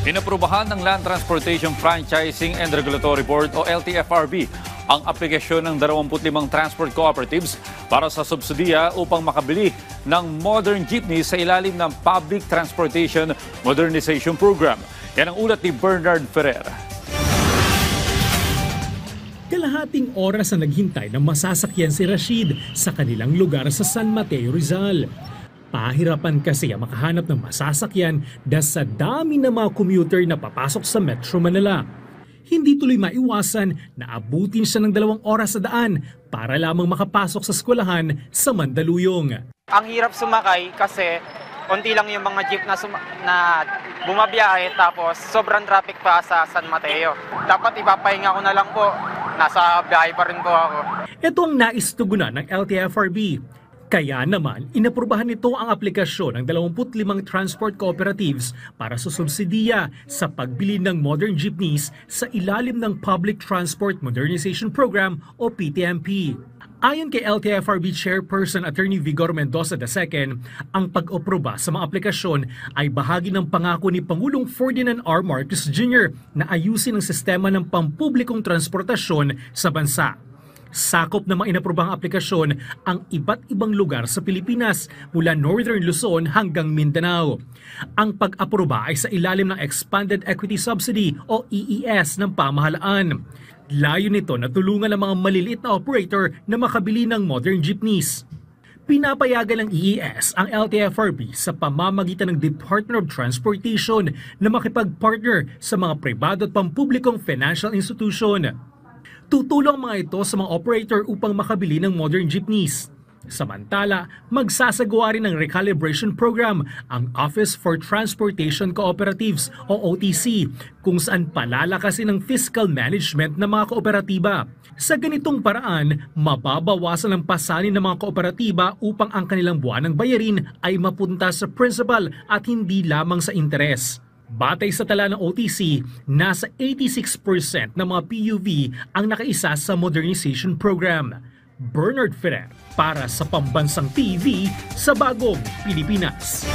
Inaprubahan ng Land Transportation Franchising and Regulatory Board o LTFRB ang aplikasyon ng 25 transport cooperatives para sa subsidiya upang makabili ng modern jeepney sa ilalim ng Public Transportation Modernization Program. Yan ang ulat ni Bernard Ferrer. Kalahating oras na naghintay ng masasakyan si Rashid sa kanilang lugar sa San Mateo, Rizal. Pahirapan kasi ang makahanap ng masasakyan dahil sa dami ng mga commuter na papasok sa Metro Manila. Hindi tuloy maiwasan na abutin siya ng 2 oras sa daan para lamang makapasok sa eskwelahan sa Mandaluyong. Ang hirap sumakay kasi konti lang yung mga jeep na bumabiyahe tapos sobrang traffic pa sa San Mateo. Dapat ipapahinga ko na lang po. Nasa biyahe pa rin po ako. Ito ang naistugunan ng LTFRB. Kaya naman, inaprubahan nito ang aplikasyon ng 25 transport cooperatives para sa subsidiya sa pagbili ng modern jeepneys sa ilalim ng Public Transport Modernization Program o PTMP. Ayon kay LTFRB Chairperson Attorney Vigor Mendoza II, ang pag-aproba sa mga aplikasyon ay bahagi ng pangako ni Pangulong Ferdinand R. Marcos Jr. na ayusin ang sistema ng pampublikong transportasyon sa bansa. Sakop ng mga inaprobang aplikasyon ang iba't ibang lugar sa Pilipinas mula Northern Luzon hanggang Mindanao. Ang pag-aproba ay sa ilalim ng Expanded Equity Subsidy o EES ng pamahalaan. Layo nito na tulungan ang mga maliliit na operator na makabili ng modern jeepneys. Pinapayagan ng EES ang LTFRB sa pamamagitan ng Department of Transportation na makipag-partner sa mga pribado at pampublikong financial institution. Tutulong mga ito sa mga operator upang makabili ng modern jeepneys. Samantala, magsasagawa rin ng recalibration program ang Office for Transportation Cooperatives o OTC kung saan palalakasin ang fiscal management ng mga kooperatiba. Sa ganitong paraan, mababawasan ang pasanin ng mga kooperatiba upang ang kanilang buwanang bayarin ay mapunta sa principal at hindi lamang sa interes. Batay sa tala ng OTC, nasa 86% ng mga PUV ang nakaisa sa modernization program. Bernard Ferrer para sa Pambansang TV sa Bagong Pilipinas.